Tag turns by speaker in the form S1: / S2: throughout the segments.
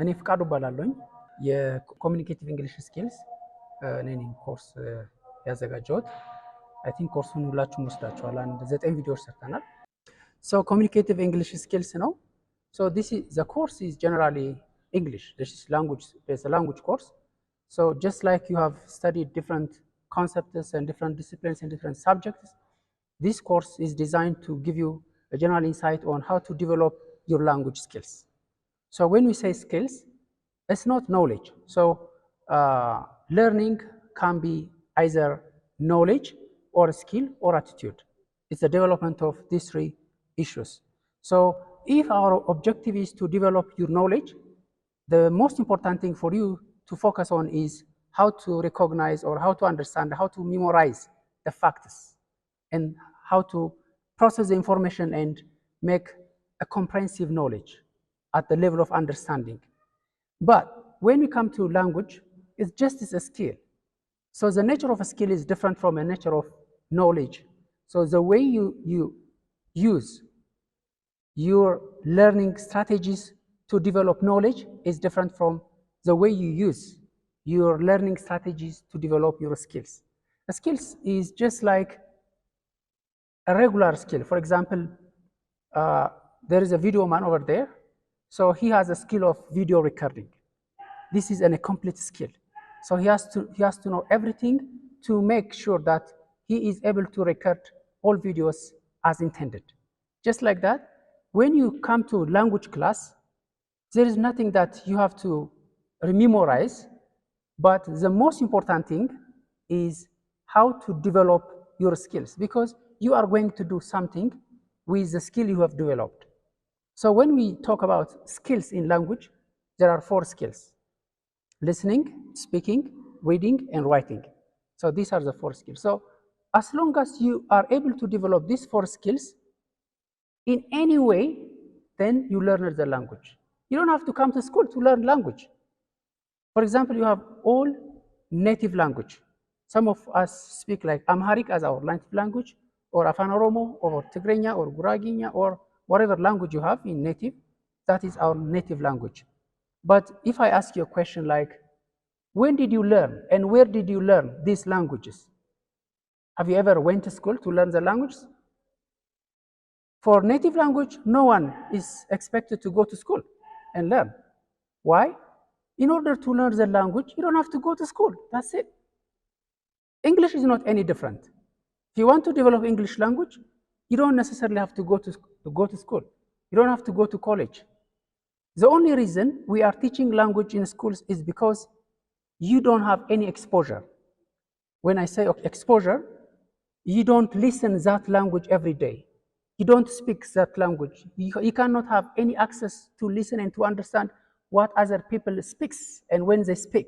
S1: እኔ ፍቃዱ እባላለሁኝ የኮሚኒኬቲቭ እንግሊሽ ስኪልስ እኔ ነኝ ኮርስ ያዘጋጀሁት። አይ ቲንክ ኮርሱን ሁላችሁም ወስዳችኋል። አንድ 9 ቪዲዮዎች ሰርተናል። ሶ ኮሚኒኬቲቭ እንግሊሽ ስኪልስ ነው። ሶ ዲስ ኢዝ ዘ ኮርስ ኢዝ ጀነራሊ English. This is language. It's a language course. So just like you have studied different concepts and different disciplines and different subjects, this course is designed to give you a general insight on how to develop your language skills. So when we say skills, it's not knowledge. So learning can be either knowledge or skill or attitude. It's the development of these three issues. So if our objective is to develop your knowledge, the most important thing for you to focus on is how to recognize or how to understand, how to memorize the facts and how to process the information and make a comprehensive knowledge at the level of understanding. But when we come to language, it's just as a skill. So the nature of a skill is different from the nature of knowledge. So the way you use your learning strategies to develop knowledge is different from the way you use your learning strategies to develop your skills. A skills is just like a regular skill. For example, there is a video man over there. So he has a skill of video recording. This is a complete skill. So he has to know everything to make sure that he is able to record all videos as intended. Just like that, when you come to language class, there is nothing that you have to memorize, but the most important thing is how to develop your skills, because you are going to do something with the skill you have developed. So when we talk about skills in language, there are 4 skills: listening, speaking, reading, and writing. So these are the 4 skills. So as long as you are able to develop these 4 skills in any way, then you learn the language. You don't have to come to school to learn language. For example, you have all native language. Some of us speak like Amharic as our native language, or Afan Oromo, or Tigrinya, or Guraginya, or whatever language you have in native, that is our native language. But if I ask you a question like, when did you learn and where did you learn these languages? Have you ever went to school to learn the languages? For native language, no one is expected to go to school and learn. Why? In order to learn the language, you don't have to go to school. That's it. English is not any different. If you want to develop English language, you don't necessarily have to go to school. You don't have to go to college. The only reason we are teaching language in schools is because you don't have any exposure. When I say exposure, you don't listen that language every day. You don't speak that language. You cannot have any access to listen and to understand what other people speaks and when they speak.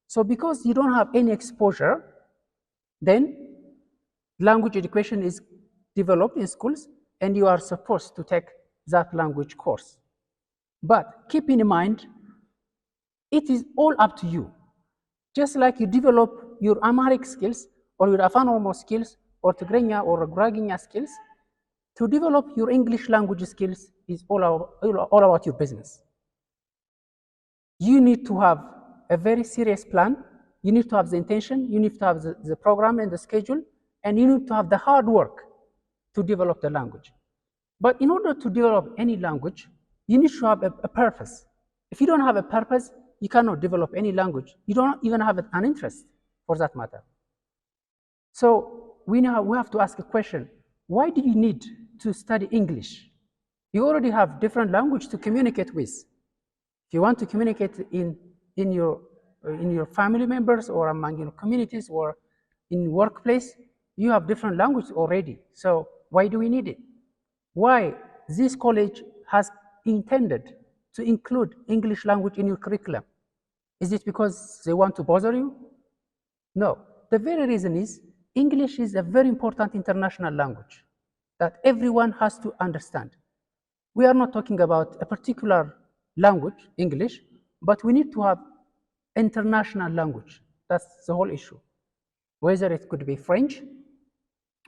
S1: So because you don't have any exposure, then language education is developed in schools and you are supposed to take that language course. But keep in mind, it is all up to you. Just like you develop your Amharic skills or your Afan Oromo skills or Tigrinya or Guraginya skills, to develop your English language skills is all about your business. You need to have a very serious plan. You need to have the intention. You need to have the program and the schedule. And you need to have the hard work to develop the language. But in order to develop any language, you need to have a purpose. If you don't have a purpose, you cannot develop any language. You don't even have an interest for that matter. So we have to ask a question. Why do you need to study English? You already have different language to communicate with. If you want to communicate in your family members or among your communities or in workplace, you have different language already. So why do we need it? Why this college has intended to include English language in your curriculum? Is it because they want to bother you? No. The very reason is English is a very important international language that everyone has to understand. We are not talking about a particular language, English, but we need to have international language. That's the whole issue. Whether it could be French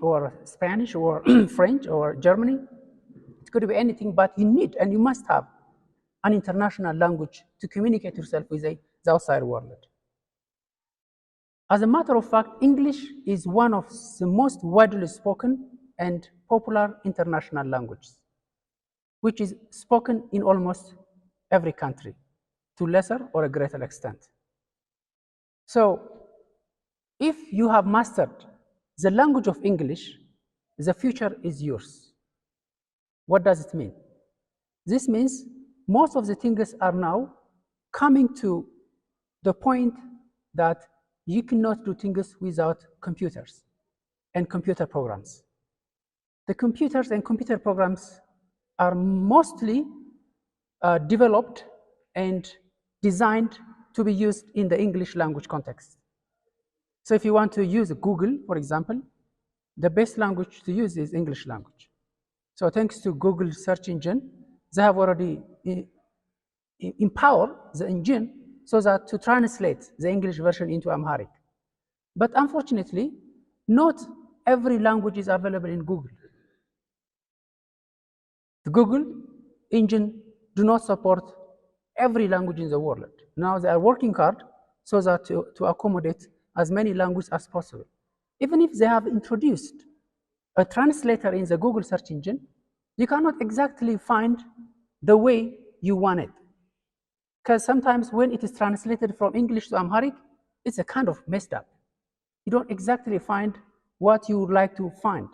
S1: or Spanish or French or Germany, it could be anything, but you need and you must have an international language to communicate yourself with the outside world. As a matter of fact, English is one of the most widely spoken and popular international languages, which is spoken in almost every country to lesser or a greater extent. So if you have mastered the language of English, the future is yours. What does it mean? This means most of the things are now coming to the point that you cannot do things without computers and computer programs. The computers and computer programs are mostly developed and designed to be used in the English language context. So if you want to use Google, for example, the best language to use is English language. So thanks to Google search engine, they have already empowered the engine so that to translate the English version into Amharic. But unfortunately, not every language is available in Google. The Google engine do not support every language in the world. Now they are working hard so that to accommodate as many languages as possible. Even if they have introduced a translator in the Google search engine, you cannot exactly find the way you want it. Because sometimes when it is translated from English to Amharic, it's a kind of messed up. You don't exactly find what you would like to find.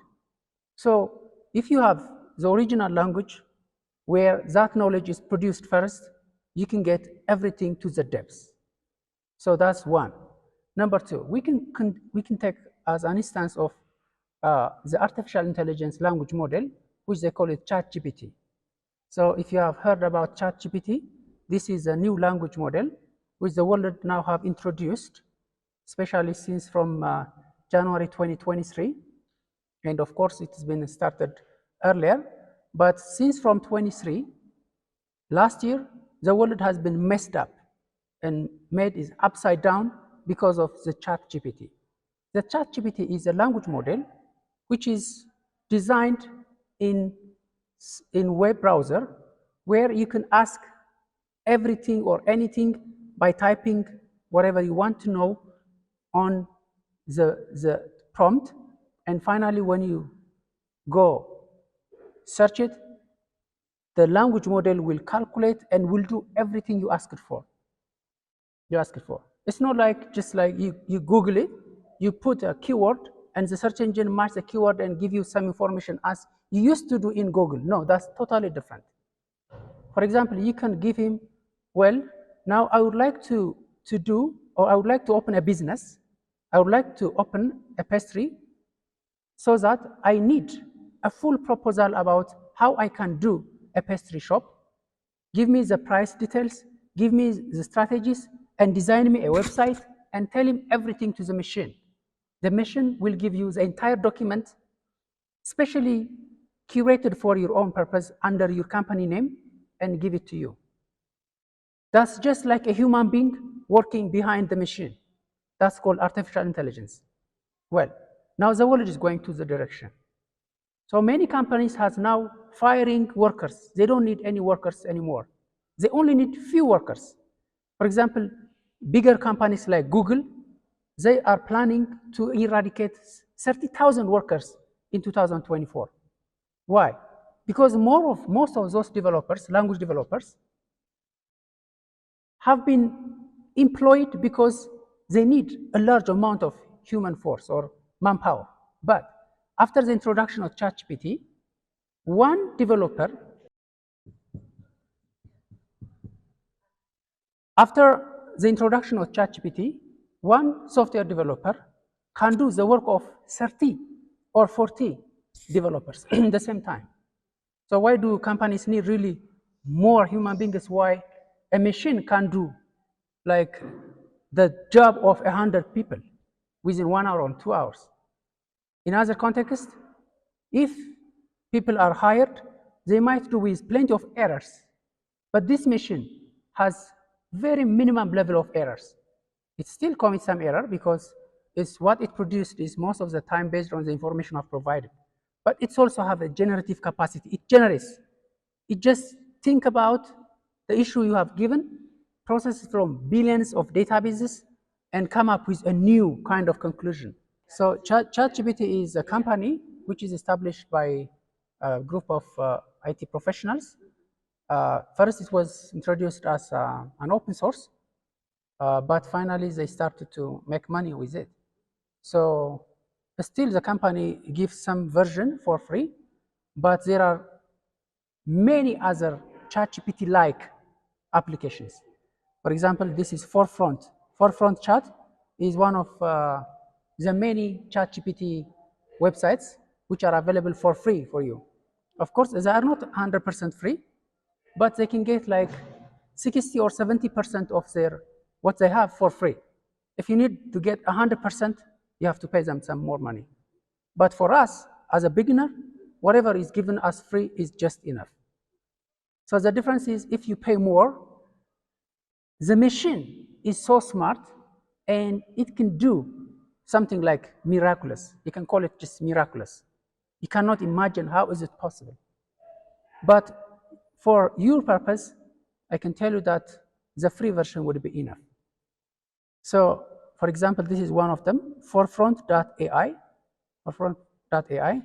S1: So if you have the original language where that knowledge is produced first, you can get everything to the depths. So that's one. Number two, we can take as an instance of the artificial intelligence language model, which they call it ChatGPT. So if you have heard about ChatGPT, this is a new language model which the world now have introduced, especially since from January 2023. And of course, it has been started earlier. But since from 23, last year, the world has been messed up and made is upside down because of the ChatGPT. The ChatGPT is a language model which is designed in web browser where you can ask everything or anything by typing whatever you want to know on the prompt. And finally, when you go search it, the language model will calculate and will do everything you ask it for. It's not like just like you Google it, you put a keyword and the search engine match the keyword and give you some information as you used to do in Google. No, that's totally different. For example, you can give him, well, now I would like to do, or I would like to open a business. I would like to open a pastry so that I need a full proposal about how I can do a pastry shop. Give me the price details, give me the strategies, and design me a website and tell him everything to the machine. The machine will give you the entire document, specially curated for your own purpose under your company name, and give it to you. That's just like a human being working behind the machine. That's called artificial intelligence. Well, now the world is going to the direction. So many companies have now firing workers. They don't need any workers anymore. They only need few workers. For example, bigger companies like Google, they are planning to eradicate 30,000 workers in 2024. Why? Because most of those developers, language developers, have been employed because they need a large amount of human force or manpower. But after the introduction of ChatGPT, one developer, after the introduction of ChatGPT, one software developer can do the work of 30 or 40 developers at the same time. So why do companies need really more human beings? Why a machine can do like the job of 100 people within 1 hour or 2 hours? In other contexts, if people are hired, they might do with plenty of errors, but this machine has very minimum level of errors. It still commits some error because it's what it produced is most of the time based on the information I've provided. But it's also have a generative capacity. It generates. It just think about the issue you have given, process it from billions of databases, and come up with a new kind of conclusion. So ChatGPT is a company which is established by a group of IT professionals. First, it was introduced as an open source, but finally they started to make money with it. So still the company gives some version for free, but there are many other ChatGPT-like applications. For example, this is Forefront. Forefront Chat is one of the many ChatGPT websites which are available for free for you. Of course, they are not 100% free, but they can get like 60 or 70% of their what they have for free. If you need to get 100%, you have to pay them some more money. But for us, as a beginner, whatever is given us free is just enough. So the difference is if you pay more, the machine is so smart and it can do something like miraculous. You can call it just miraculous. You cannot imagine how is it possible. But for your purpose, I can tell you that the free version would be enough. So, for example, this is one of them, forefront.ai. Forefront.ai.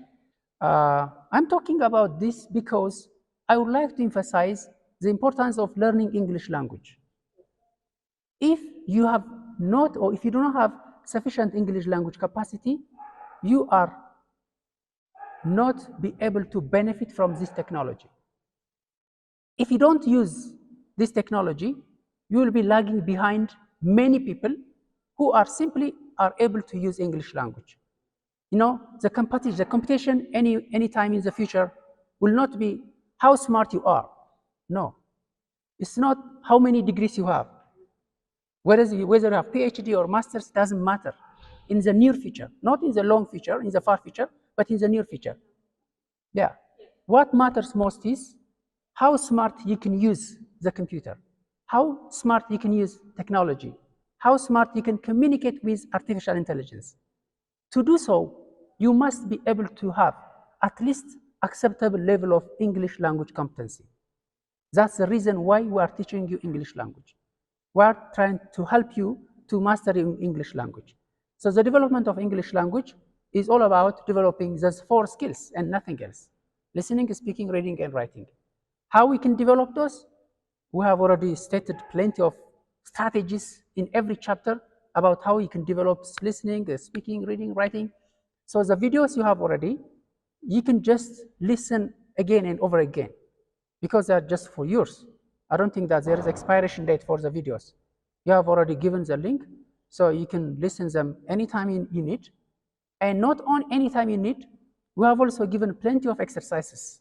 S1: I'm talking about this because I would like to emphasize the importance of learning English language. If you have not, or if you do not have sufficient English language capacity, you are not be able to benefit from this technology. If you don't use this technology, you will be lagging behind many people who are simply able to use English language. You know, the competition any time in the future will not be how smart you are. No, it's not how many degrees you have. Whether you have PhD or masters doesn't matter. In the near future, not in the long future, in the far future, but in the near future. Yeah. What matters most is how smart you can use the computer, how smart you can use technology, how smart you can communicate with artificial intelligence. To do so, you must be able to have at least acceptable level of English language competency. That's the reason why we are teaching you English language. We are trying to help you to master English language. So the development of English language is all about developing those 4 skills and nothing else. Listening, speaking, reading, and writing. How we can develop those? We have already stated plenty of strategies in every chapter about how you can develop listening, speaking, reading, writing. So the videos you have already, you can just listen again and over again because they're just for yours. I don't think that there is expiration date for the videos. You have already given the link, so you can listen them anytime you need. And not on anytime you need, we have also given plenty of exercises.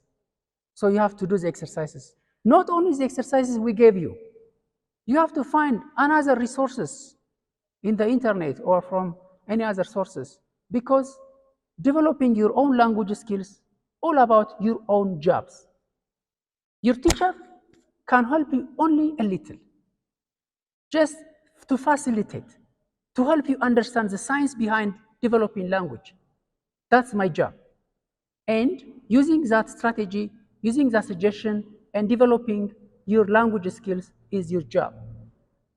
S1: So you have to do the exercises. Not only the exercises we gave you, you have to find another resources in the internet or from any other sources, because developing your own language skills all about your own jobs. Your teacher can help you only a little, just to facilitate, to help you understand the science behind developing language. That's my job. And using that strategy, using that suggestion, and developing your language skills is your job.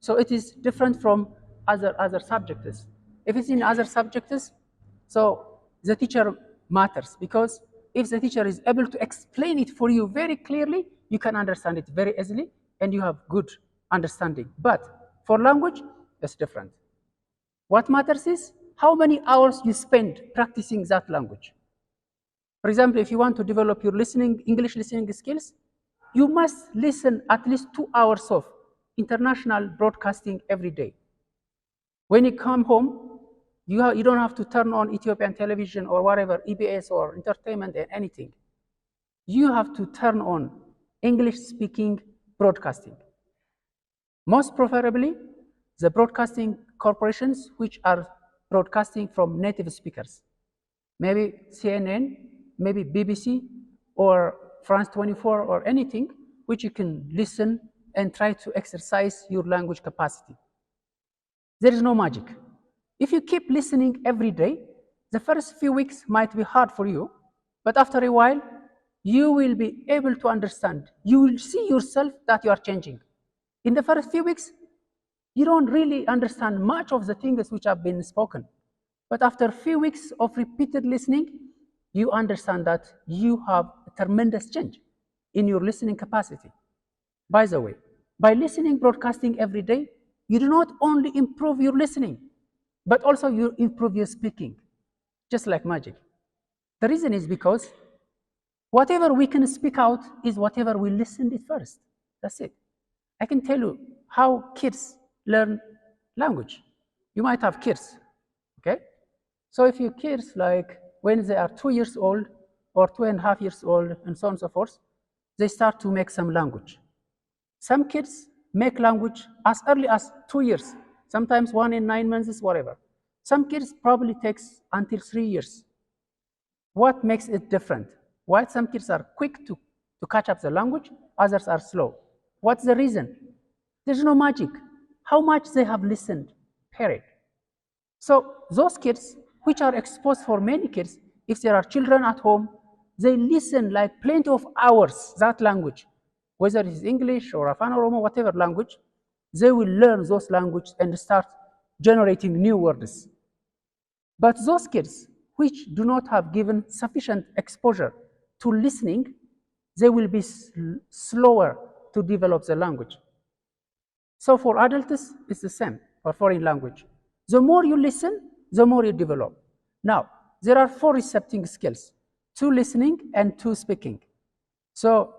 S1: So it is different from other subjects. If it's in other subjects, so the teacher matters, because if the teacher is able to explain it for you very clearly, you can understand it very easily and you have good understanding. But for language, it's different. What matters is how many hours you spend practicing that language. For example, if you want to develop your English listening skills, you must listen at least 2 hours of international broadcasting every day. When you come home, you don't have to turn on Ethiopian television or whatever, EBS or entertainment and anything. You have to turn on English-speaking broadcasting. Most preferably, the broadcasting corporations which are broadcasting from native speakers. Maybe CNN, maybe BBC, or France 24, or anything which you can listen and try to exercise your language capacity. There is no magic. If you keep listening every day, the first few weeks might be hard for you, but after a while, you will be able to understand. You will see yourself that you are changing. In the first few weeks, you don't really understand much of the things which have been spoken. But after a few weeks of repeated listening, you understand that you have a tremendous change in your listening capacity. By the way, by listening, broadcasting every day, you do not only improve your listening, but also you improve your speaking, just like magic. The reason is because whatever we can speak out is whatever we listened it first. That's it. I can tell you how kids learn language. You might have kids, okay? So if your kids, like when they are 2 years old or 2.5 years old and so on and so forth, they start to make some language. Some kids make language as early as 2 years, sometimes 1 in 9 months, whatever. Some kids probably takes until 3 years. What makes it different? Why some kids are quick to catch up the language, others are slow? What's the reason? There's no magic. How much they have listened, period. So those kids which are exposed for many kids, if there are children at home, they listen like plenty of hours that language, whether it is English or Afan Oromo, whatever language, they will learn those languages and start generating new words. But those kids which do not have given sufficient exposure to listening, they will be slower to develop the language. So for adults, it's the same for foreign language. The more you listen, the more you develop. Now, there are 4 recepting skills, 2 listening and 2 speaking. So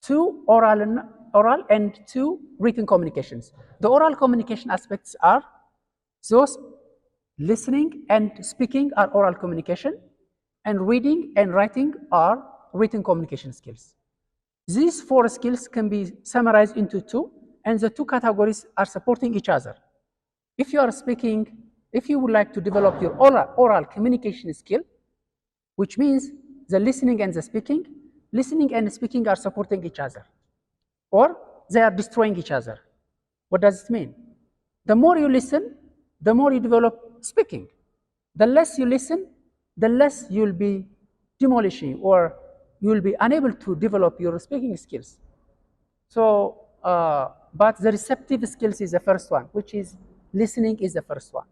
S1: 2 oral and 2 written communications. The oral communication aspects are those listening and speaking are oral communication, and reading and writing are written communication skills. These 4 skills can be summarized into 2, and the 2 categories are supporting each other. If you are speaking, if you would like to develop your oral communication skill, which means the listening and the speaking, listening and speaking are supporting each other, or they are destroying each other. What does it mean? The more you listen, the more you develop speaking. The less you listen, the less you'll be demolishing, or you'll be unable to develop your speaking skills. So, but the receptive skills is the first one, which is listening is the first one.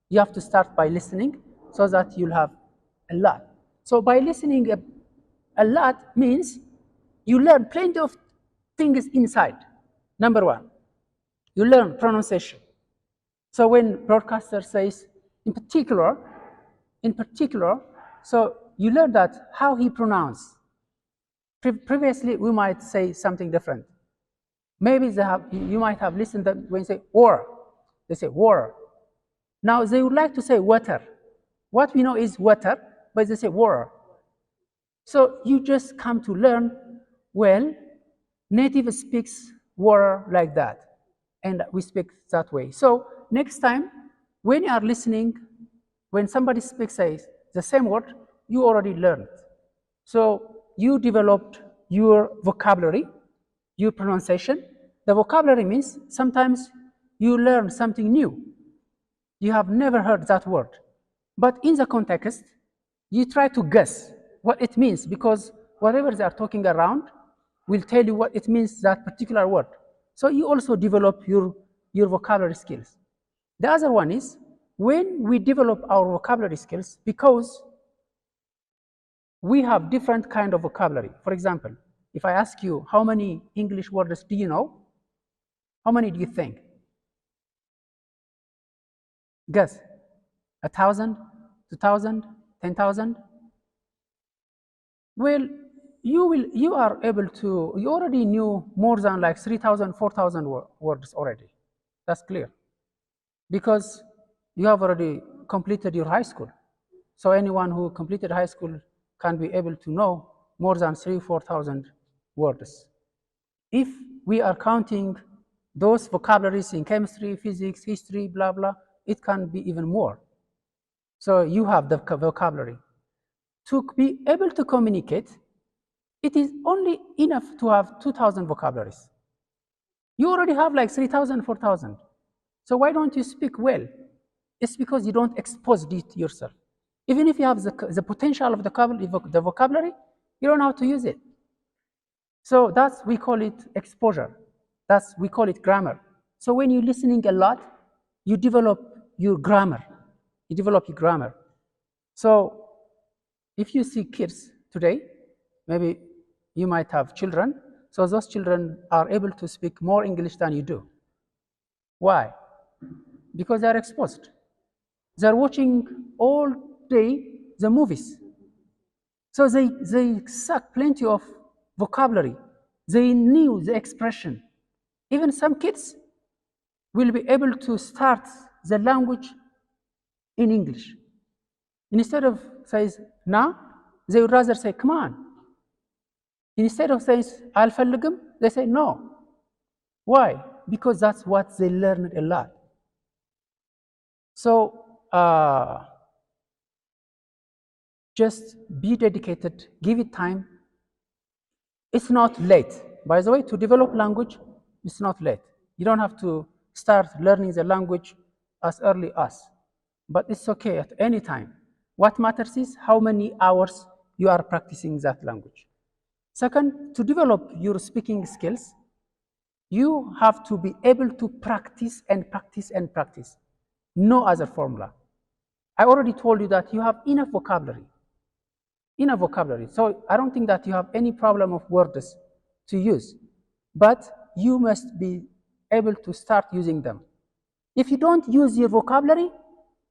S1: You have to start by listening so that you'll have a lot. So by listening a lot means you learn plenty of things inside. Number 1, you learn pronunciation. So when broadcaster says, in particular, so you learn that how he pronounced. Previously, we might say something different. Maybe you might have listened that when you say war, they say war. Now they would like to say water. What we know is water, but they say war. So you just come to learn, well, native speaks war like that, and we speak that way. So next time, when you are listening, when somebody speaks the same word, you already learned. So you developed your vocabulary, your pronunciation. The vocabulary means sometimes you learn something new. You have never heard that word. But in the context, you try to guess what it means, because whatever they are talking around will tell you what it means, that particular word. So you also develop your vocabulary skills. The other one is when we develop our vocabulary skills, because we have different kind of vocabulary. For example, if I ask you how many English words do you know, how many do you think? Guess. 1,000, 2,000, 10,000? Well, you are able to, you already knew more than like 3,000, 4,000 words already. That's clear. Because you have already completed your high school. So anyone who completed high school can be able to know more than 3,000, 4,000 words. If we are counting those vocabularies in chemistry, physics, history, blah, blah, it can be even more. So you have the vocabulary. To be able to communicate, it is only enough to have 2,000 vocabularies. You already have like 3,000, 4,000. So why don't you speak well? It's because you don't expose it yourself. Even if you have the potential of the vocabulary, You don't know how to use it. So we call it exposure. We call it grammar. So when you're listening a lot, you develop your grammar. So if you see kids today, maybe you might have children, so those children are able to speak more English than you do. Why? Because they're exposed. They're watching all day the movies. So they suck plenty of vocabulary. They knew the expression. Even some kids will be able to start the language in English. Instead of saying na, they would rather say come on. Instead of saying alfalugum, they say no. Why? Because that's what they learned a lot. So just be dedicated, give it time. It's not late. By the way, to develop language, it's not late. You don't have to start learning the language as early as, but it's okay at any time. What matters is how many hours you are practicing that language. Second, to develop your speaking skills, you have to be able to practice and practice and practice. No other formula. I already told you that you have enough vocabulary. So I don't think that you have any problem of words to use, but you must be able to start using them. If you don't use your vocabulary,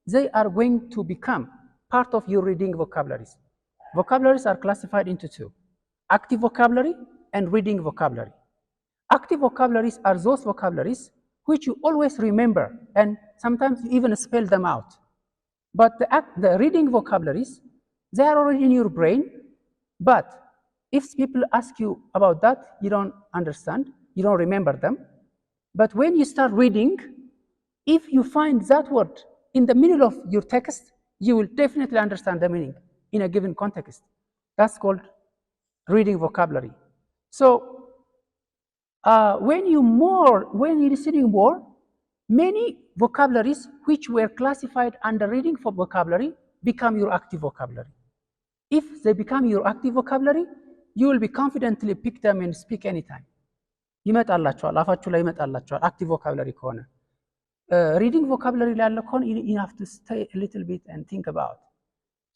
S1: they are going to become part of your reading vocabularies. Vocabularies are classified into two: active vocabulary and reading vocabulary. Active vocabularies are those vocabularies which you always remember, and sometimes you even spell them out. But the reading vocabularies, they are already in your brain, but if people ask you about that, you don't understand, you don't remember them. But when you start reading, if you find that word in the middle of your text, you will definitely understand the meaning in a given context. That's called reading vocabulary. So when you're listening more, many vocabularies which were classified under reading for vocabulary become your active vocabulary. If they become your active vocabulary, you will be confidently pick them and speak anytime. ይመጣላችኋል አፋችሁ ላይ ይመጣላችኋል active vocabulary ከሆነ reading vocabulary ላለ ከሆነ you have to stay a little bit and think about.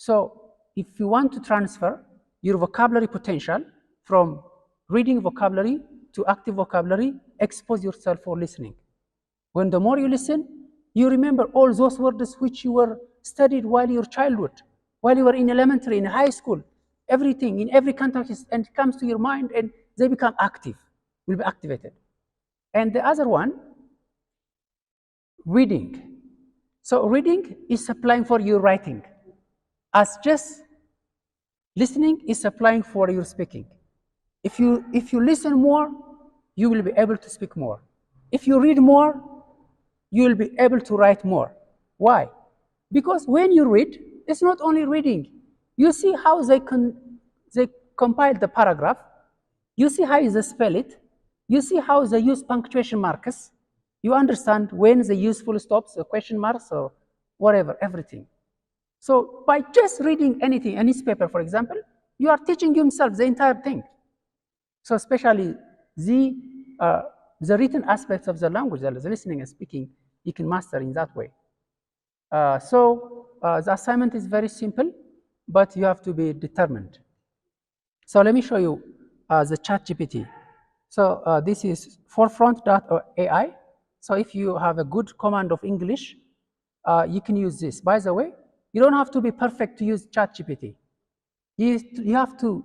S1: So if you want to transfer your vocabulary potential from reading vocabulary to active vocabulary, expose yourself for listening. When the more you listen, you remember all those words which you were studied while your childhood, while you were in elementary, in high school, everything in every context, and it comes to your mind and they become active, will be activated. And the other one, reading. So reading is applying for your writing, as just listening is applying for your speaking. If you listen more, you will be able to speak more. If you read more, you will be able to write more. Why? Because when you read, it's not only reading. You see how they compile the paragraph. You see how they spell it. You see how they use punctuation marks. You understand when they use full stops or question marks or whatever, everything. So by just reading anything, a newspaper, for example, you are teaching yourself the entire thing. So especially the written aspects of the language, the listening and speaking, you can master in that way. So the assignment is very simple, but you have to be determined. So let me show you the ChatGPT. So this is forefront.ai. So if you have a good command of English, you can use this. By the way, you don't have to be perfect to use ChatGPT. You have to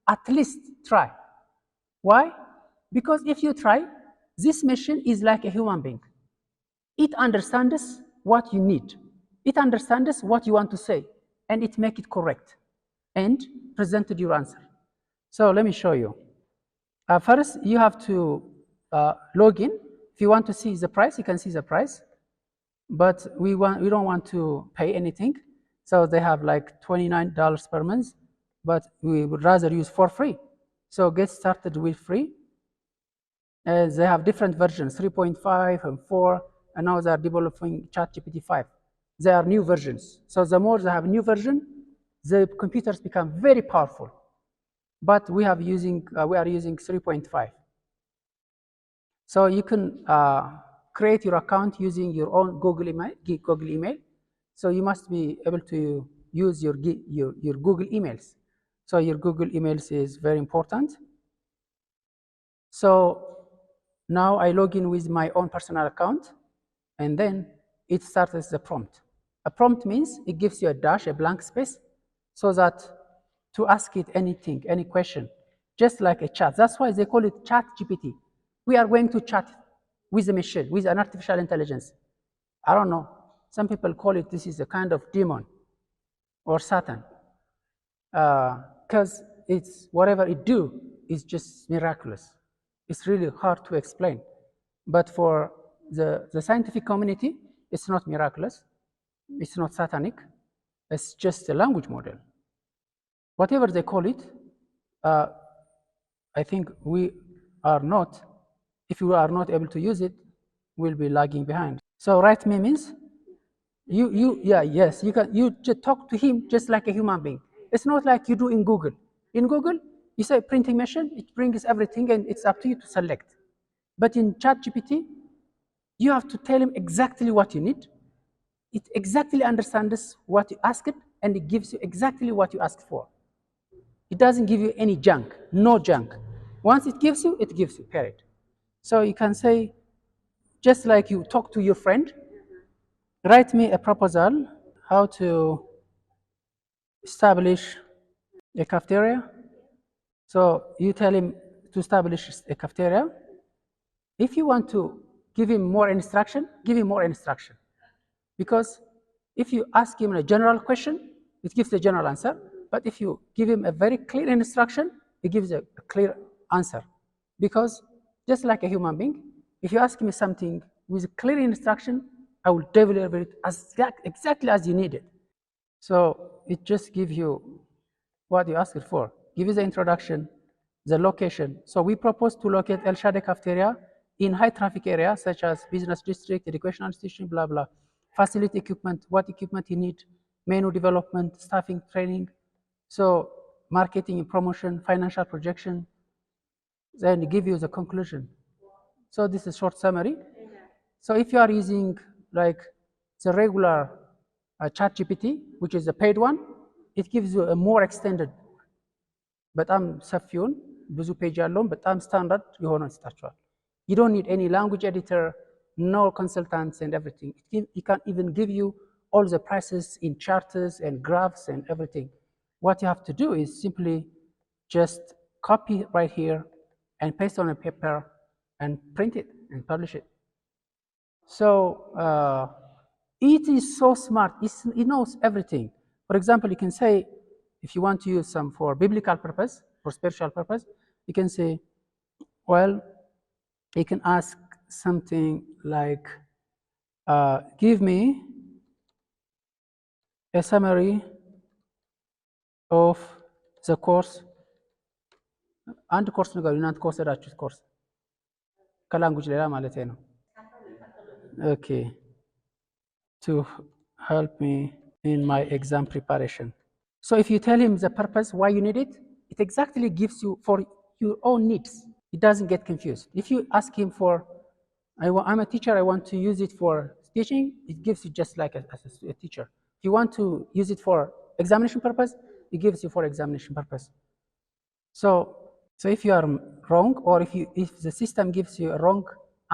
S1: at least try. Why? Because if you try, this machine is like a human being. It understands what you need. It understands what you want to say, and it makes it correct and presented your answer. So let me show you. First, you have to log in. If you want to see the price, you can see the price. But we don't want to pay anything. So they have like $29 per month, but we would rather use for free. So get started with free. They have different versions, 3.5 and 4, and now they are developing ChatGPT 5. They are new versions. So the more they have a new version, the computers become very powerful. but we are using 3.5. So you can create your account using your own Google email. So you must be able to use your Google emails. So your Google emails is very important. So now I log in with my own personal account, and then it starts as a prompt. A prompt means it gives you a dash, a blank space, so that to ask it anything, any question, just like a chat. That's why they call it Chat GPT. We are going to chat with a machine, with an artificial intelligence. I don't know. Some people call it this is a kind of demon or Satan, because it's whatever it do is just miraculous. It's really hard to explain. But for the scientific community, it's not miraculous. It's not satanic. It's just a language model. Whatever they call it, I think we are not, if you are not able to use it, we'll be lagging behind. So write me means you just talk to him just like a human being. It's not like you do in Google. In Google, you say printing machine, it brings everything and it's up to you to select. But in ChatGPT, you have to tell him exactly what you need. It exactly understands what you ask it, and it gives you exactly what you asked for. It doesn't give you any junk, no junk. Once it gives you, period. So you can say, just like you talk to your friend, write me a proposal, how to establish a cafeteria. So you tell him to establish a cafeteria. If you want to give him more instruction, give him more instruction. Because if you ask him a general question, it gives a general answer. But if you give him a very clear instruction, it gives a clear answer. Because just like a human being, if you ask me something with a clear instruction, I will deliver it exactly as you need it. So it just gives you what you asked for. Give you the introduction, the location. So we propose to locate El Shaddai cafeteria in high traffic areas such as business district, educational institution, blah, blah. Facility equipment, what equipment you need, menu development, staffing, training. So marketing and promotion, financial projection, then give you the conclusion. So this is short summary. So if you are using like the regular ChatGPT, which is the paid one, it gives you a more extended በጣም ሰፊውን ብዙ ፔጅ ያለውን በጣም ስታንዳርድ የሆነ ይሰጣቸዋል። You don't need any language editor, no consultants and everything. It can even give you all the prices in charts and graphs and everything. What you have to do is simply just copy right here and paste on a paper and print it and publish it. So it is so smart. It knows everything. For example, you can say, if you want to use some for biblical purpose, for spiritual purpose, you can say, well, you can ask something like, give me a summary of the course. አንድ ኮርስ ነገር እናንተ ከወሰዳችሁት ኮርስ ከላንጉጅ ሌላ ማለት ነው። Okay, to help me in my exam preparation. So if you tell him the purpose, why you need it, it exactly gives you for your own needs. It doesn't get confused. If you ask him for, I'm a teacher, I want to use it for teaching, it gives you just like a teacher. If you want to use it for examination purpose, it gives you for examination purpose. So if you are wrong, or if the system gives you a wrong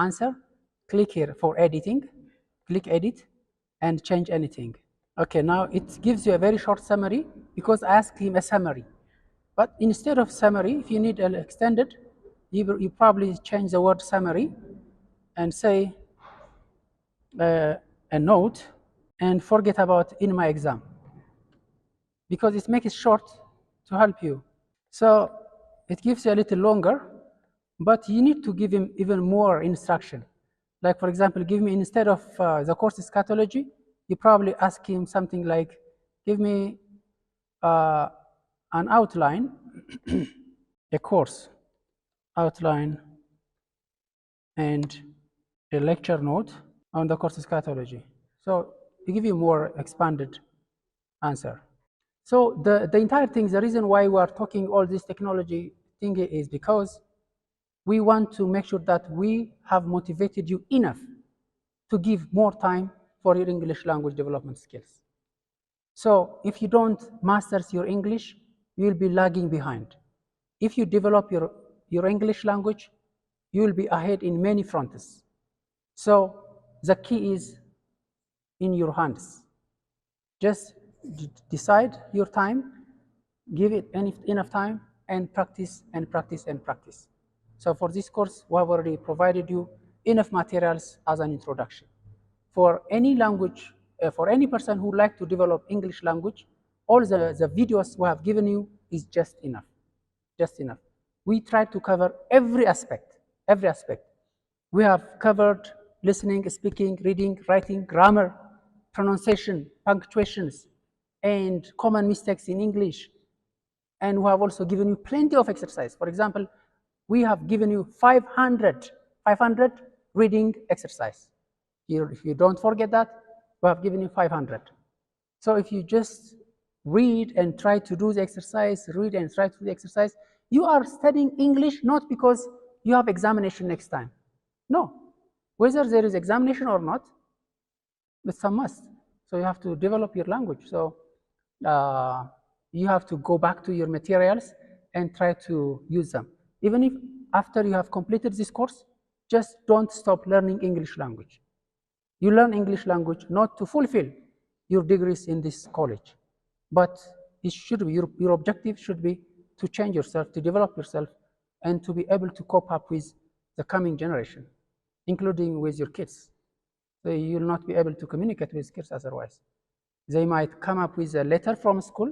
S1: answer, click here for editing, click edit, and change anything. Okay, now it gives you a very short summary because I asked him a summary. But instead of summary, if you need an extended, you probably change the word summary and say a note and forget about in my exam, because it makes it short to help you. So it gives you a little longer, but you need to give him even more instruction. Like, for example, give me, instead of the course eschatology, you probably ask him something like, give me an outline, a course outline, and a lecture note on the course eschatology. So we give you more expanded answer. So the entire thing, the reason why we are talking all this technology thing is because we want to make sure that we have motivated you enough to give more time for your English language development skills. So if you don't master your English, you will be lagging behind. If you develop your English language, you will be ahead in many fronts. So the key is in your hands. Just decide your time, give it enough time, and practice and practice and practice. So for this course, we have already provided you enough materials as an introduction. For any language, for any person who would like to develop English language, all the videos we have given you is just enough, just enough. We try to cover every aspect, every aspect. We have covered listening, speaking, reading, writing, grammar, pronunciation, punctuations, and common mistakes in English. And we have also given you plenty of exercise. For example, we have given you 500 reading exercise. If you don't forget that, we have given you 500. So if you just read and try to do the exercise, read and try to do the exercise, you are studying English not because you have examination next time. No. Whether there is examination or not, it's a must. So you have to develop your language. So you have to go back to your materials and try to use them. Even if after you have completed this course, just don't stop learning English language. You learn English language not to fulfill your degrees in this college, but it should be, your objective should be to change yourself, to develop yourself, and to be able to cope up with the coming generation, including with your kids. So you will not be able to communicate with kids otherwise. They might come up with a letter from school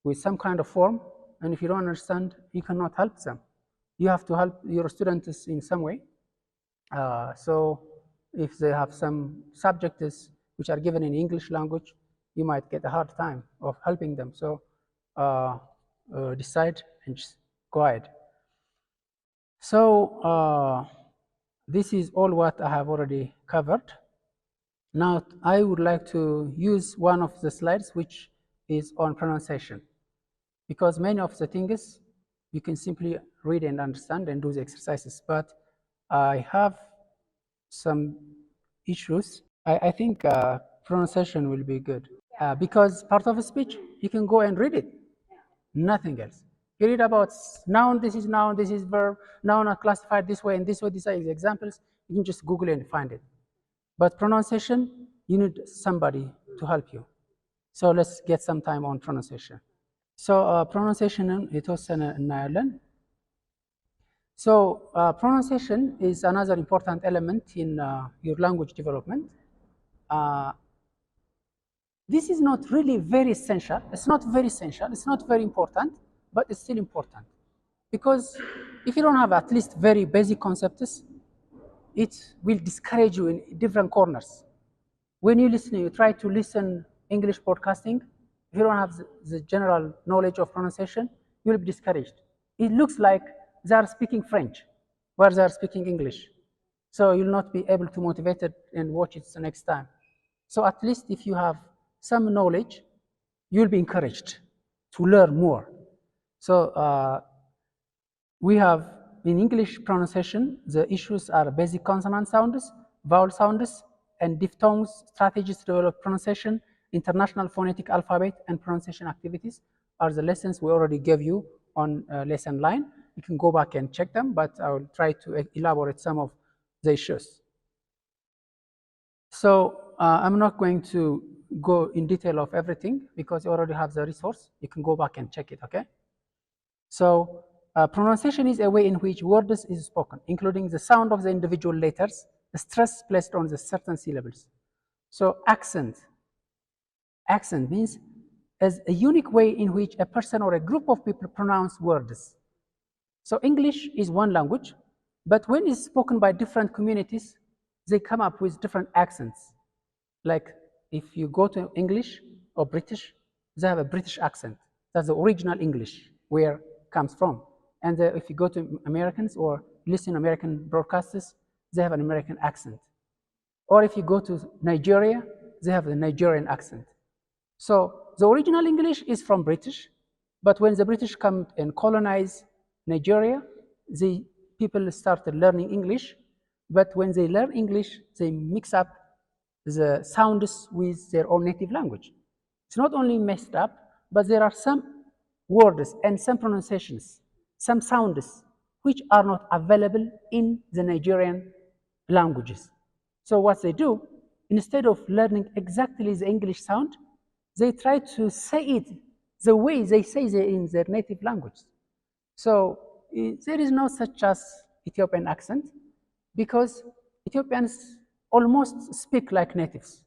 S1: with some kind of form, and if you don't understand, you cannot help them. You have to help your students in some way. So if they have some subjects which are given in English language, you might get a hard time of helping them. So decide and just go ahead. So this is all what I have already covered. Now I would like to use one of the slides which is on pronunciation, because many of the things you can simply read and understand and do the exercises, but I have some issues. I think pronunciation will be good because part of a speech you can go and read it, nothing else. You read about noun, this is verb, noun are classified this way and this way, these are the examples. You can just Google and find it. But pronunciation, you need somebody to help you. So let's get some time on pronunciation. So pronunciation የተወሰነ እናያለን. So pronunciation is another important element in your language development. This is not really very essential. It's not very essential. It's not very important, but it's still important. Because if you don't have at least very basic concepts, it will discourage you in different corners. When you listen, you try to listen English broadcasting, if you don't have the general knowledge of pronunciation, you will be discouraged. It looks like they are speaking French, where they are speaking English. So you'll not be able to motivate it and watch it the next time. So at least if you have some knowledge, you'll be encouraged to learn more. So we have in English pronunciation, the issues are basic consonant sounds, vowel sounds, and diphthongs, strategies to develop pronunciation, international phonetic alphabet, and pronunciation activities are the lessons we already gave you on lesson line. You can go back and check them, but I will try to elaborate some of the issues. So I'm not going to go in detail of everything because you already have the resource. You can go back and check it, okay? So pronunciation is a way in which words is spoken, including the sound of the individual letters, the stress placed on the certain syllables. So accent means as a unique way in which a person or a group of people pronounce words. So English is one language, but when it's spoken by different communities, they come up with different accents. Like if you go to English or British, they have a British accent. That's the original English, where it comes from. And if you go to Americans or listen to American broadcasters, they have an American accent. Or if you go to Nigeria, they have a Nigerian accent. So the original English is from British, but when the British come and colonize Nigeria, the people started learning English. But when they learn English, they mix up the sounds with their own native language. It's not only messed up, but there are some words and some pronunciations, some sounds which are not available in the Nigerian languages. So what they do, instead of learning exactly the English sound, they try to say it the way they say it in their native language. So there is no such as Ethiopian accent because Ethiopians almost speak like natives.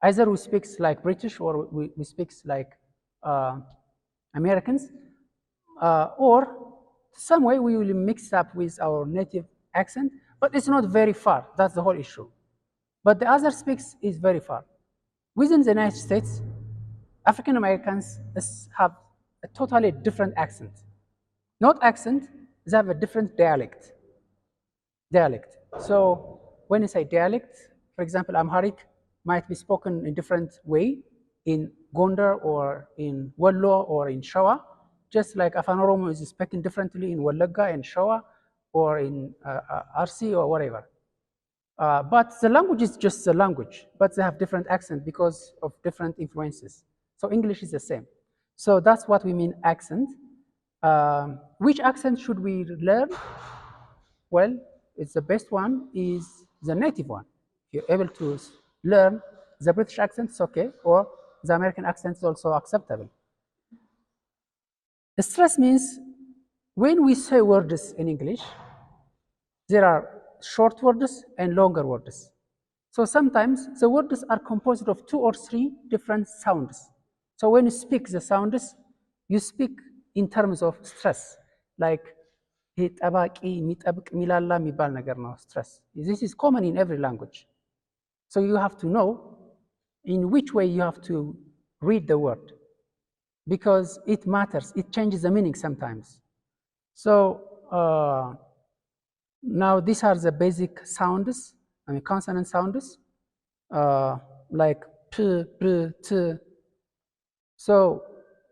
S1: Either we speak like British or we speak like Americans, or some way we will mix up with our native accent, but it's not very far. That's the whole issue. But the other speaks is very far. Within the United States, African Americans have a totally different accent. Not accent, they have a different dialect. So when you say dialect, for example, Amharic might be spoken in different way in Gondar or in Wallo or in Shawa, just like Afan Oromo is spoken differently in Walaga and Shawa or in RC or whatever. But the language is just the language, but they have different accent because of different influences. So English is the same. So that's what we mean accent. Which accent should we learn? Well, it's the best one is the native one. If you're able to learn the British accent, it's okay, or the American accent is also acceptable. Stress means when we say words in English, there are short words and longer words. So sometimes the words are composed of 2 or 3 different sounds. So when you speak the sounds, you speak in terms of stress, like stress. This is common in every language. So you have to know in which way you have to read the word because it matters. It changes the meaning sometimes. So now these are the basic sounds, consonant sounds, like p, p, t. So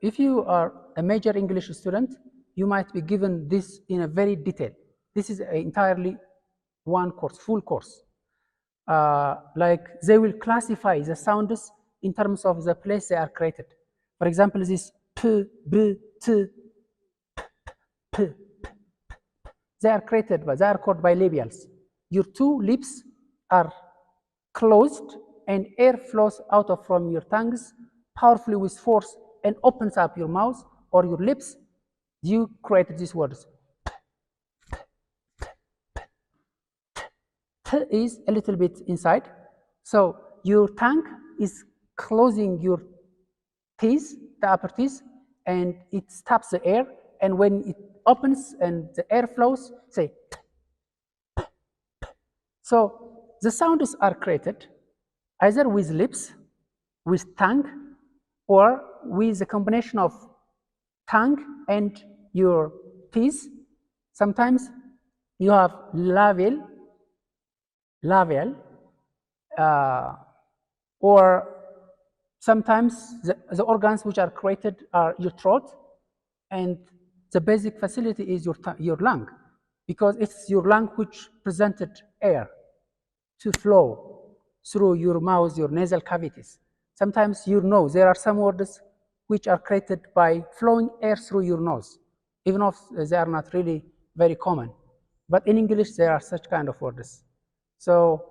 S1: if you are a major English student, you might be given this in a very detail. This is entirely one course, full course. Like they will classify the sounds in terms of the place they are created. For example, this p, b, t, p, they are created by, they are called by labials. Your 2 lips are closed and air flows out of from your tongues powerfully with force and opens up your mouth or your lips. You created these words. T is a little bit inside. So your tongue is closing your teeth, the upper teeth, and it stops the air. And when it opens and the air flows, say. So the sounds are created either with lips, with tongue, or with a combination of tongue and your teeth. Sometimes you have labial, or sometimes the organs which are created are your throat, and the basic facility is your lung, because it's your lung which presented air to flow through your mouth, your nasal cavities. Sometimes your nose, there are some words which are created by flowing air through your nose, even if they are not really very common. But in English, there are such kind of words. So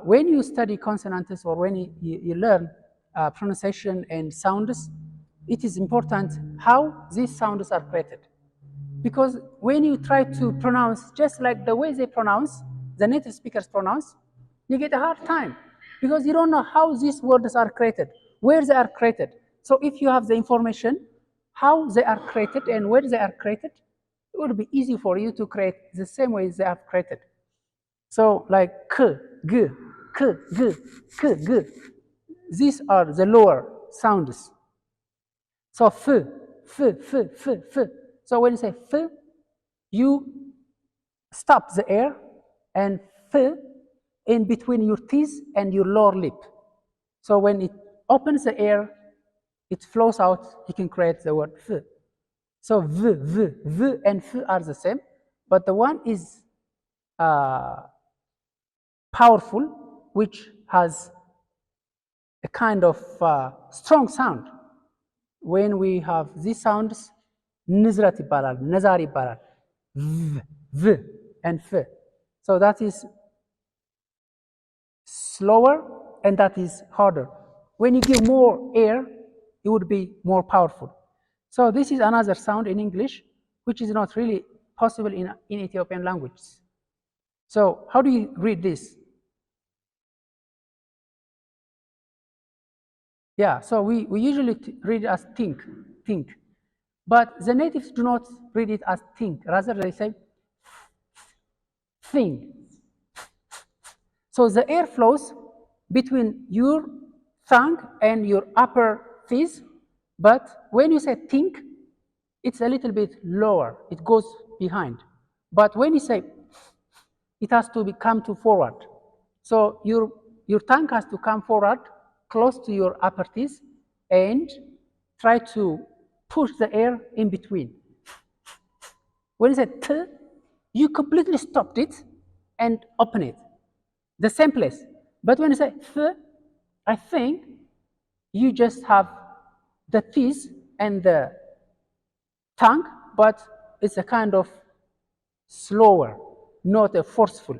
S1: when you study consonants or when you learn pronunciation and sounds, it is important how these sounds are created. Because when you try to pronounce just like the way they pronounce, the native speakers pronounce, you get a hard time because you don't know how these words are created, where they are created. So if you have the information, how they are created and where they are created, it would be easy for you to create the same way they are created. So like k, g, k, g, k, g. These are the lower sounds. So f, f, f, f, f. So when you say f, you stop the air and f in between your teeth and your lower lip. So when it opens the air, it flows out, you can create the word f. So v and f are the same, but the one is powerful, which has a kind of strong sound. When we have these sounds, nizrat ይባላል, ነዛር ይባላል, v and f. So that is slower and that is harder. When you give more air, it would be more powerful. So this is another sound in English, which is not really possible in Ethiopian languages. So how do you read this? Yeah, so we usually read it as think. But the natives do not read it as think. Rather, they say thing. So the air flows between your tongue and your upper teeth, but when you say think, it's a little bit lower. It goes behind. But when you say, it has to come to forward. So your tongue has to come forward, close to your upper teeth, and try to push the air in between. When you say t, you completely stopped it and open it. The same place. But when you say th, I think you just have the teeth and the tongue, but it's a kind of slower, not a forceful.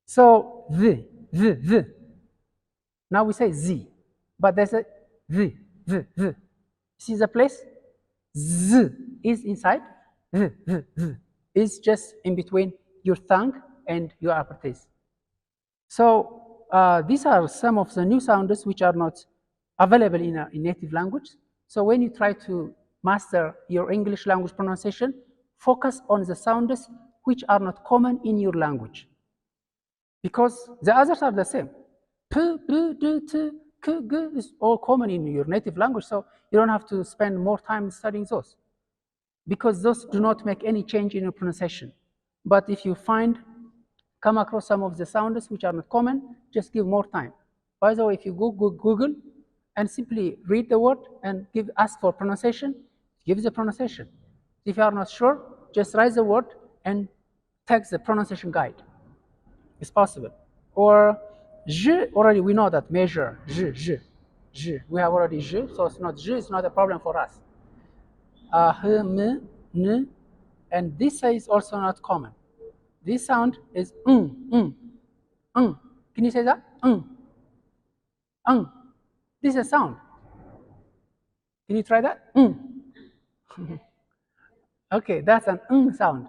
S1: So the. Now we say z, but there's a the. See the place? Z is inside, the is just in between your tongue and your upper teeth. So these are some of the new sounds which are not available in native language. So when you try to master your English language pronunciation, focus on the sounds which are not common in your language, because the others are the same. P, b, d, t, k, g is all common in your native language, so you don't have to spend more time studying those, because those do not make any change in your pronunciation. But if you come across some of the sounds which are not common, just give more time. By the way, if you Google and simply read the word and ask for pronunciation, give the pronunciation. If you are not sure, just write the word and text the pronunciation guide. It's possible. Or je, already we know that measure, je. We have already je, so it's not a problem for us. H, m, n, and this is also not common. This sound is Can you say that? This is a sound. Can you try that? Okay, that's an sound.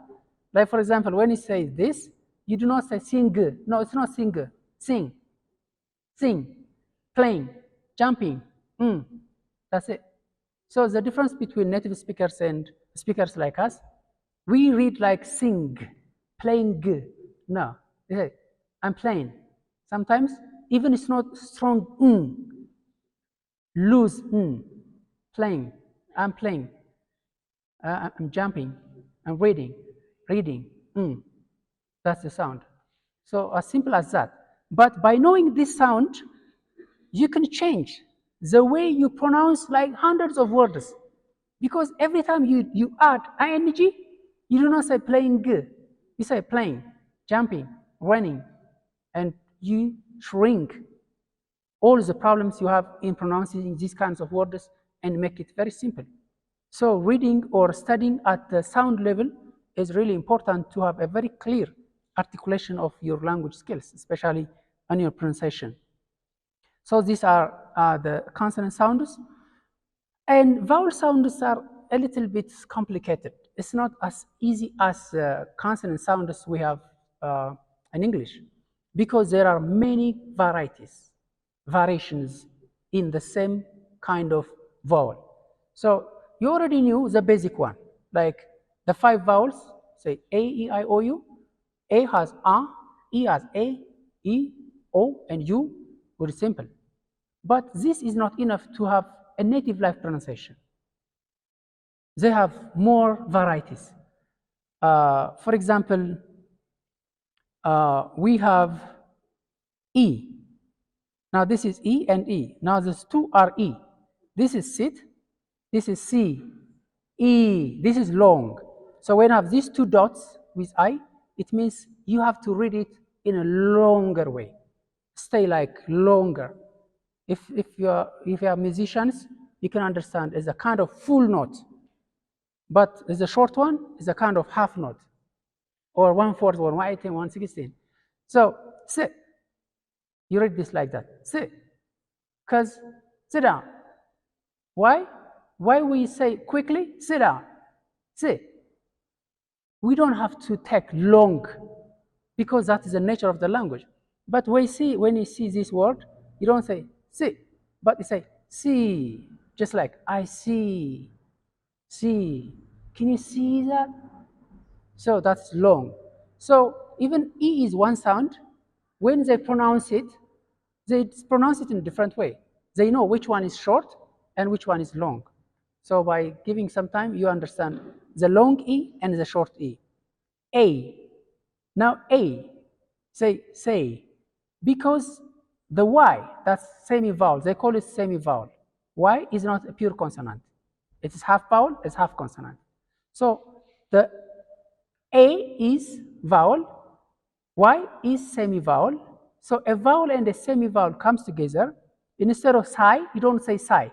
S1: Like for example, when you say this, you do not say sing. No, it's not sing. Sing, playing, jumping. That's it. So the difference between native speakers and speakers like us, we read like sing, playing. No, they say, I'm playing. Sometimes even it's not strong. Loose. Playing. I'm playing. I'm jumping. I'm reading. That's the sound. So as simple as that. But by knowing this sound, you can change the way you pronounce like hundreds of words. Because every time you add ing, you do not say playing, you say playing, jumping, running, and you shrink all the problems you have in pronouncing these kinds of words and make it very simple. So reading or studying at the sound level is really important to have a very clear articulation of your language skills, especially on your pronunciation. So these are the consonant sounds. And vowel sounds are a little bit complicated. It's not as easy as consonant sounds we have in English, because there are many variations in the same kind of vowel. So you already knew the basic one, like the 5 vowels, say A, E, I, O, U. A has A, E has A, E, O, and U, very simple. But this is not enough to have a native live pronunciation. They have more varieties. For example, we have E. Now this is E and E. Now these two are E. This is sit. This is C. E. This is long. So when I have these two dots with I, it means you have to read it in a longer way. Stay like longer. If you are musicians, you can understand it's a kind of full note. But the short one is a kind of half note, or 1/4, or 1/18, 1/16. So sit. You read this like that. Sit. Because sit down. Why? Why we say quickly, sit down. Sit. We don't have to take long, because that is the nature of the language. But when you see this word, you don't say sit, but you say see, just like I see. See. Can you see that? So that's long. So even E is one sound. When they pronounce it in a different way. They know which one is short and which one is long. So by giving some time, you understand the long E and the short E. A. Now A. Say. Because the Y, that's semi-vowel. They call it semi-vowel. Y is not a pure consonant. It is half vowel, it's half consonant. So the A is vowel, Y is semi-vowel. So a vowel and a semi-vowel comes together. Instead of sigh, you don't say sigh.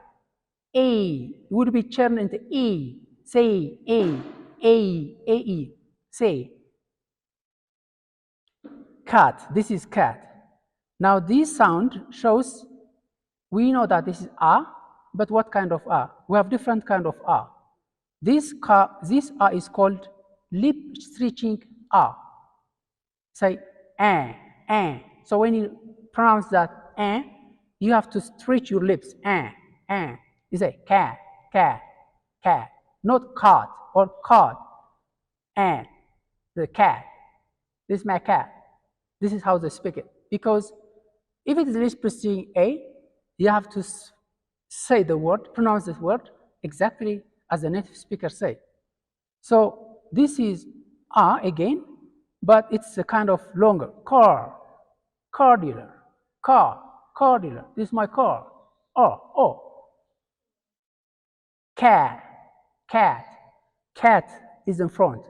S1: A would be turned into E. Say A-E. Say. Cat. This is cat. Now this sound shows we know that this is A, but what kind of A? We have different kind of A. This A is called lip stretching A. Say eh. So when you pronounce that you have to stretch your lips. You say cat, not cat or cod. The cat. This is my cat. This is how they speak it. Because if it is lip stretching A, you have to say the word, pronounce this word exactly as the native speaker say. So this is A again, but it's a kind of longer. Car dealer. Car dealer. This is my car. Oh. Cat is in front.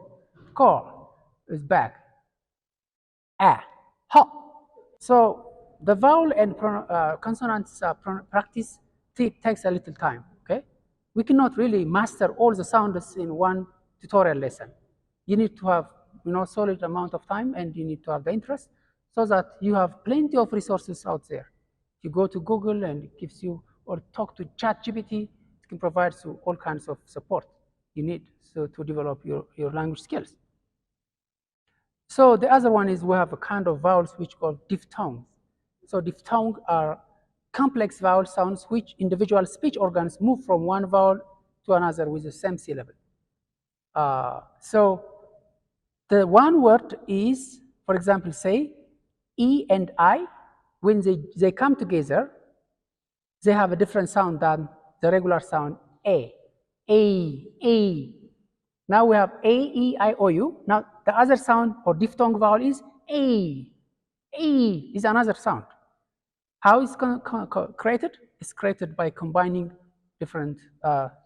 S1: Car is back. Ha. So the vowel and consonants practice takes a little time. Okay, we cannot really master all the sounds in one tutorial lesson. You need to have solid amount of time, and you need to have the interest, so that you have plenty of resources out there. If you go to Google and it gives you, or talk to ChatGPT, it can provide you all kinds of support you need to develop your language skills. So the other one is we have a kind of vowels which called diphthongs. So diphthongs are complex vowel sounds which individual speech organs move from one vowel to another with the same syllable. So the one word is, for example, say E and I, when they come together, they have a different sound than the regular sound A. Now we have A, E, I, O, U. Now the other sound or diphthong vowel is A. A is another sound. How is it created? It's created by combining different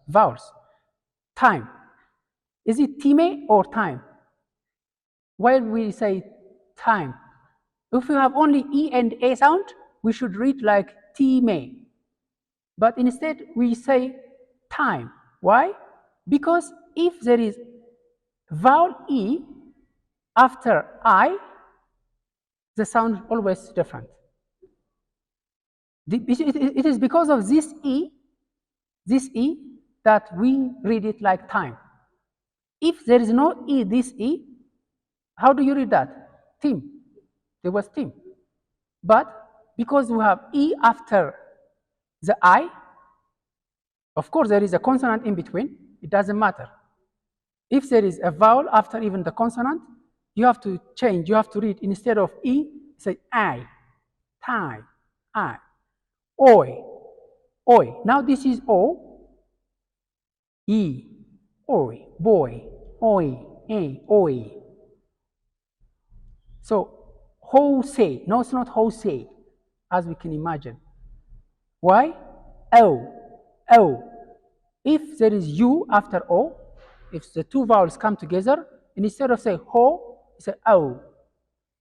S1: vowels. Time. Is it time or time? Why we say time? If we have only E and A sound, we should read like time. But instead we say time. Why? Because if there is vowel E after I, the sound is always different. It is because of this E that we read it like time. If there is no E, this E, how do you read that? Tim. There was Tim. But because we have E after the I, of course there is a consonant in between, it doesn't matter. If there is a vowel after even the consonant, you have to change, you have to read, instead of E, say I, time, I, oi. Now this is O, E, oi, boy, oi. So Jose, no, it's not Jose, as we can imagine. Why? O. If there is U after O, if the two vowels come together, and instead of say ho, you say O.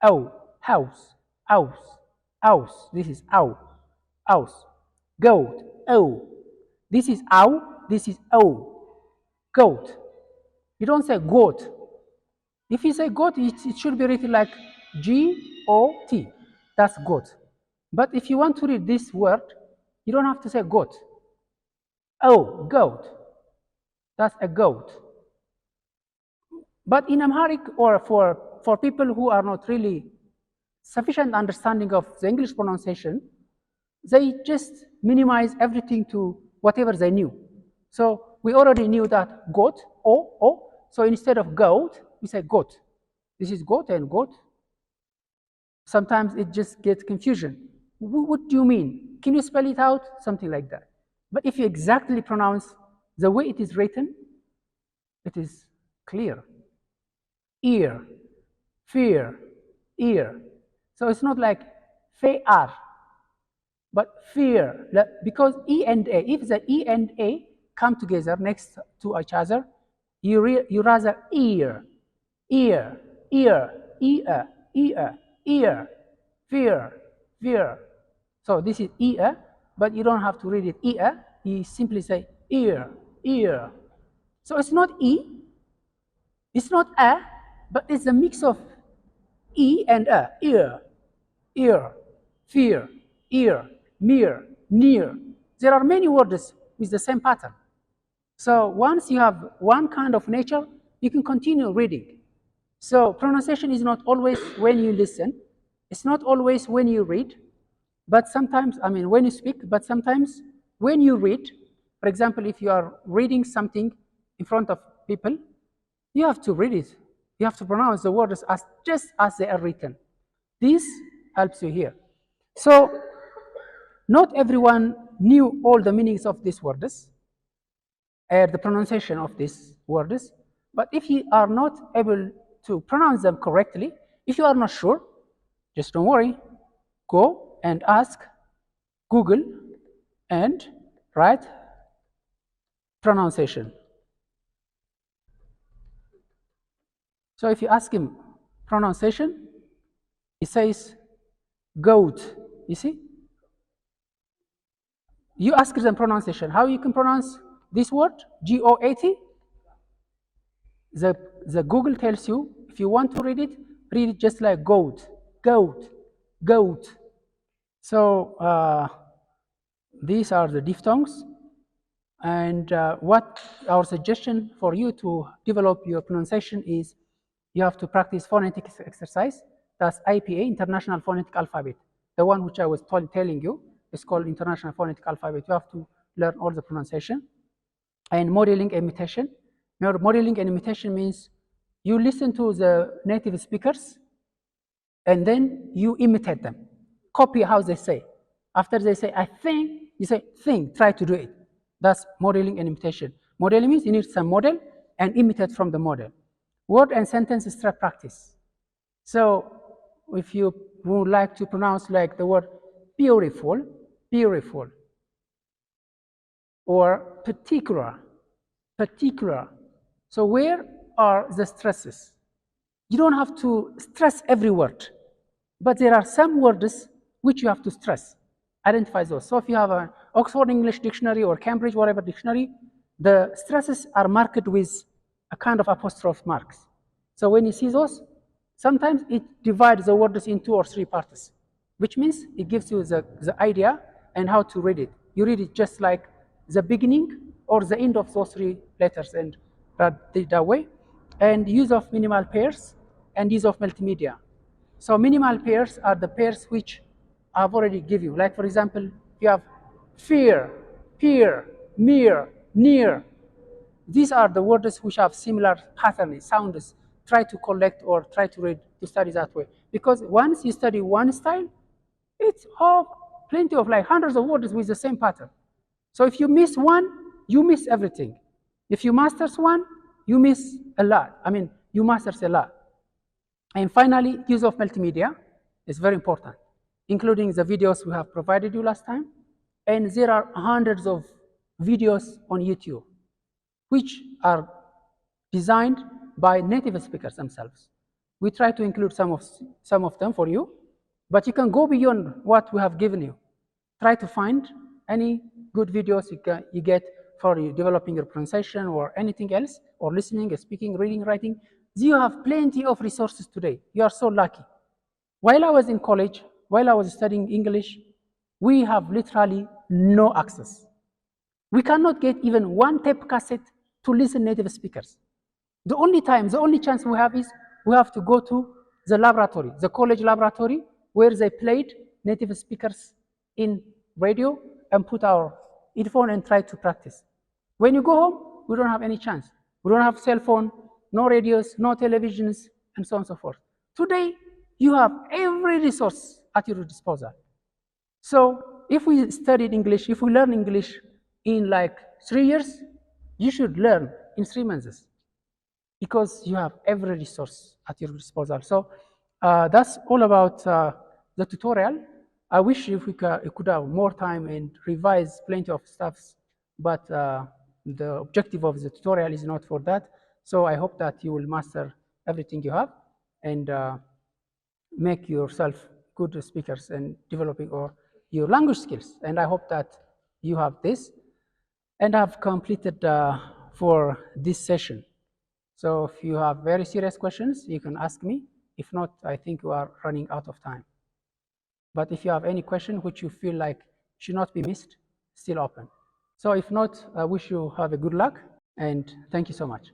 S1: O. House. House. House. This is ow. House. Goat. O. This is ow. This is O. Goat. You don't say goat. If you say goat, it should be written like G-O-T. That's goat. But if you want to read this word, you don't have to say goat. Oh, goat. That's a goat. But in Amharic, or for people who are not really sufficient understanding of the English pronunciation, they just minimize everything to whatever they knew. So we already knew that goat, O. So instead of goat, we say goat. This is goat and goat. Sometimes it just gets confusion. What do you mean? Can you spell it out? Something like that. But if you exactly pronounce the way it is written, it is clear. Ear, fear, ear. So it's not like fear, but fear. Because E and A, if the E and A come together next to each other, you rather ear, ear, ear, ear, ear, ear, fear, fear. So this is ear, but you don't have to read it ear. You simply say ear, ear. So it's not E, it's not a, but it's a mix of E and a. Ear, ear, fear, ear, near, near. There are many words with the same pattern. So once you have one kind of nature, you can continue reading. So pronunciation is not always when you listen. It's not always when you read. But sometimes, I mean, when you speak, but sometimes when you read, for example, if you are reading something in front of people, you have to read it. You have to pronounce the words just as they are written. This helps you here. So not everyone knew all the meanings of these words, the pronunciation of these words, but if you are not able to pronounce them correctly, if you are not sure, just don't worry. Go and ask Google and write pronunciation. So if you ask him pronunciation, he says goat. You see? You ask them pronunciation. How you can pronounce this word? G-O-A-T? The Google tells you, if you want to read it just like goat, goat, goat. So these are the diphthongs. And what our suggestion for you to develop your pronunciation is you have to practice phonetic exercise. That's IPA, International Phonetic Alphabet. The one which I was telling you is called International Phonetic Alphabet. You have to learn all the pronunciation. And modeling imitation. Now, modeling and imitation means you listen to the native speakers and then you imitate them. Copy how they say. After they say, I think, you say, think, try to do it. That's modeling and imitation. Modeling means you need some model and imitate from the model. Word and sentence structure practice. So if you would like to pronounce like the word beautiful, beautiful, or particular, particular. So where are the stresses? You don't have to stress every word, but there are some words which you have to stress. Identify those. So if you have an Oxford English Dictionary or Cambridge, whatever dictionary, the stresses are marked with a kind of apostrophe marks. So when you see those, sometimes it divides the words in 2 or 3 parts, which means it gives you the idea and how to read it. You read it just like the beginning or the end of those 3 letters and that way. And use of minimal pairs and use of multimedia. So minimal pairs are the pairs which I've already given you. Like for example, you have fear, peer, mere, near. These are the words which have similar patterns, sounds. Try to collect or try to read, to study that way. Because once you study one style, it's plenty of like hundreds of words with the same pattern. So if you miss one, you miss everything. If you master one, you miss a lot. I mean, you master a lot. And finally, use of multimedia is very important, including the videos we have provided you last time. And there are hundreds of videos on YouTube, which are designed by native speakers themselves. We try to include some of them for you, but you can go beyond what we have given you. Try to find any good videos you get for developing your pronunciation or anything else, or listening, speaking, reading, writing. You have plenty of resources today. You are so lucky. While I was in college, while I was studying English, we have literally no access. We cannot get even one tape cassette to listen native speakers. The only chance we have is we have to go to the laboratory, the college laboratory, where they played native speakers in radio and put our earphone and try to practice. When you go home, we don't have any chance. We don't have cell phone, no radios, no televisions, and so on and so forth. Today, you have every resource at your disposal. So if we studied English, if we learn English in like 3 years, you should learn in 3 months, because you have every resource at your disposal. So that's all about the tutorial. I wish if we could have more time and revise plenty of stuffs, but the objective of the tutorial is not for that. So I hope that you will master everything you have and make yourself good speakers and developing your language skills. And I hope that you have this. And I've completed for this session. So if you have very serious questions, you can ask me. If not, I think we are running out of time. But if you have any question which you feel like should not be missed, still open. So if not, I wish you have a good luck, and thank you so much.